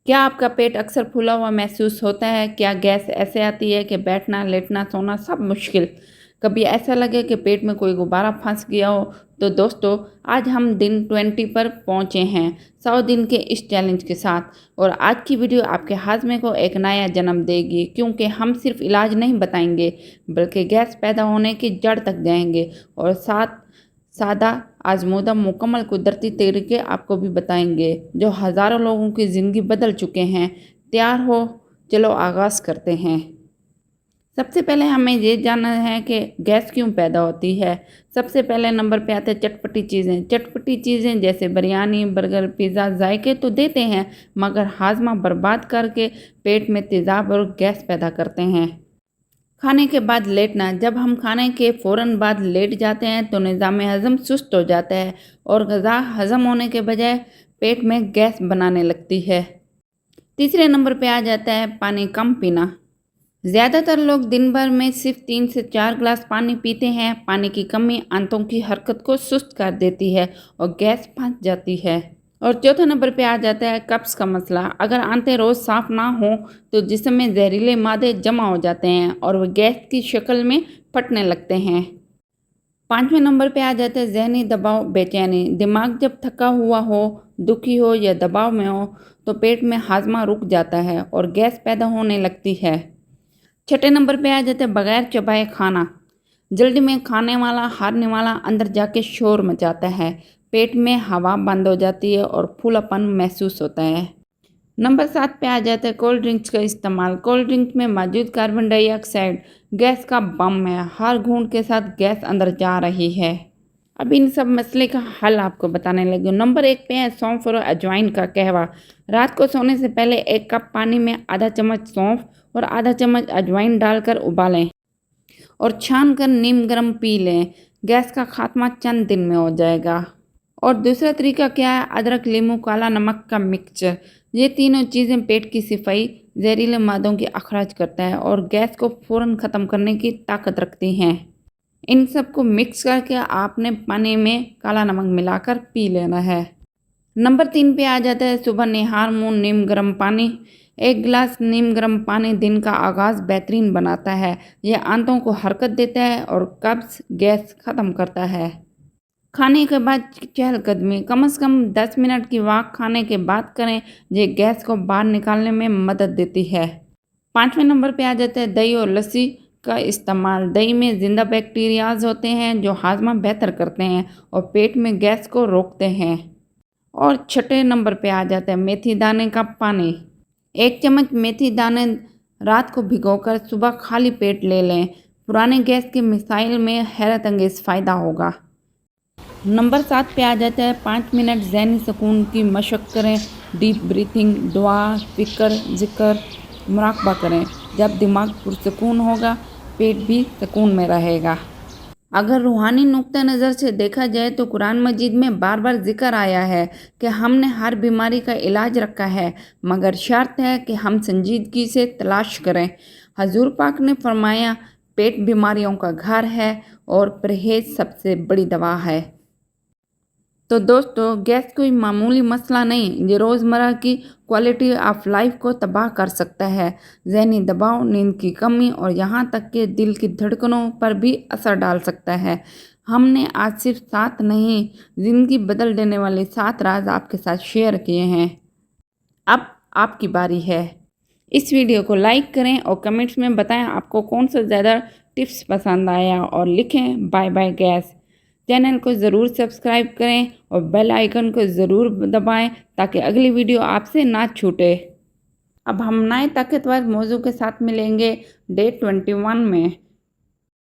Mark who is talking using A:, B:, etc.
A: क्या आपका पेट अक्सर फूला हुआ महसूस होता है? क्या गैस ऐसे आती है कि बैठना, लेटना, सोना सब मुश्किल? कभी ऐसा लगे कि पेट में कोई गुब्बारा फंस गया हो? तो दोस्तों, आज हम दिन 20 पर पहुंचे हैं 100 दिन के इस चैलेंज के साथ। और आज की वीडियो आपके हाजमे को एक नया जन्म देगी, क्योंकि हम सिर्फ इलाज नहीं बताएंगे बल्कि गैस पैदा होने की जड़ तक जाएंगे और साथ सादा आजमूदा मुकम्मल कुदरती तरीके आपको भी बताएंगे जो हज़ारों लोगों की ज़िंदगी बदल चुके हैं। तैयार हो? चलो आगाज़ करते हैं। सबसे पहले हमें ये जानना है कि गैस क्यों पैदा होती है। सबसे पहले नंबर पे आते हैं चटपटी चीज़ें। चटपटी चीज़ें जैसे बिरयानी, बर्गर, पिज़्ज़ा जायके तो देते हैं, मगर हाजमा बर्बाद करके पेट में तेज़ाब और गैस पैदा करते हैं। खाने के बाद लेटना। जब हम खाने के फ़ौरन बाद लेट जाते हैं तो निज़ाम हज़म सुस्त हो जाता है और ग़िज़ा हज़म होने के बजाय पेट में गैस बनाने लगती है। तीसरे नंबर पे आ जाता है पानी कम पीना। ज़्यादातर लोग दिन भर में सिर्फ 3 से 4 ग्लास पानी पीते हैं। पानी की कमी आंतों की हरकत को सुस्त कर देती है और गैस फंस जाती है। और चौथे नंबर पे आ जाता है कब्ज़ का मसला। अगर आंतें रोज़ साफ़ ना हो तो जिस्म में जहरीले मादे जमा हो जाते हैं और वह गैस की शक्ल में फटने लगते हैं। पाँचवें नंबर पे आ जाता है जहनी दबाव, बेचैनी। दिमाग जब थका हुआ हो, दुखी हो या दबाव में हो तो पेट में हाजमा रुक जाता है और गैस पैदा होने लगती है। छठे नंबर पे आ जाता है बगैर चबाए खाना। जल्दी में खाने वाला, हारने वाला अंदर जाके शोर मचाता है। पेट में हवा बंद हो जाती है और फूलापन महसूस होता है। नंबर 7 पे आ जाता है कोल्ड ड्रिंक्स का इस्तेमाल। कोल्ड ड्रिंक में मौजूद कार्बन डाइऑक्साइड गैस का बम है। हर घूंट के साथ गैस अंदर जा रही है। अब इन सब मसले का हल आपको बताने लगी हूँ। नंबर 1 पे है सौंफ और अजवाइन का कहवा। रात को सोने से पहले 1 कप पानी में आधा चम्मच सौंफ और आधा चम्मच अजवाइन डालकर उबालें और छान कर नीम गर्म पी लें। गैस का खात्मा चंद दिन में हो जाएगा। और दूसरा तरीका क्या है? अदरक, नींबू, काला नमक का मिक्सचर। ये तीनों चीज़ें पेट की सफाई, जहरीले मादों की अखराज करता है और गैस को फ़ौरन ख़त्म करने की ताकत रखती हैं। इन सबको मिक्स करके आपने पानी में काला नमक मिलाकर पी लेना है। नंबर 3 पे आ जाता है सुबह निहार मुँह नीम गर्म पानी। 1 गिलास नीम गर्म पानी दिन का आगाज़ बेहतरीन बनाता है। यह आंतों को हरकत देता है और कब्ज़ गैस ख़त्म करता है। खाने के बाद चहलकदमी। कम से कम 10 मिनट की वॉक खाने के बाद करें। ये गैस को बाहर निकालने में मदद देती है। 5वें नंबर पे आ जाता है दही और लस्सी का इस्तेमाल। दही में जिंदा बैक्टीरियाज होते हैं जो हाजमा बेहतर करते हैं और पेट में गैस को रोकते हैं। और 6ठे नंबर पे आ जाता है मेथी दाने का पानी। 1 चम्मच मेथी दाने रात को भिगोकर सुबह खाली पेट ले लें। पुराने गैस के मिसाइल में हैरत अंगेज़ फ़ायदा होगा। नंबर 7 पे आ जाता है 5 मिनट ज़हनी सुकून की मशक करें। डीप ब्रीथिंग, दुआ, फ़िक्र, ज़िक्र, मुराक़बा करें। जब दिमाग पुरसकून होगा, पेट भी सुकून में रहेगा। अगर रूहानी नुक्ता नज़र से देखा जाए तो कुरान मजीद में बार बार जिक्र आया है कि हमने हर बीमारी का इलाज रखा है, मगर शर्त है कि हम संजीदगी से तलाश करें। हजूर पाक ने फरमाया, पेट बीमारियों का घर है और परहेज़ सबसे बड़ी दवा है। तो दोस्तों, गैस कोई मामूली मसला नहीं, ये रोज़मर्रा की क्वालिटी ऑफ लाइफ को तबाह कर सकता है। ज़हनी दबाव, नींद की कमी और यहाँ तक कि दिल की धड़कनों पर भी असर डाल सकता है। हमने आज सिर्फ 7 नहीं, ज़िंदगी बदल देने वाले 7 राज आपके साथ शेयर किए हैं। अब आपकी बारी है। इस वीडियो को लाइक करें और कमेंट्स में बताएं आपको कौन सा ज़्यादा टिप्स पसंद आया और लिखें बाय बाय गैस। चैनल को ज़रूर सब्सक्राइब करें और बेल आइकन को ज़रूर दबाएं ताकि अगली वीडियो आपसे ना छूटे। अब हम नए ताकतवर मौजू के साथ मिलेंगे डे 21 में।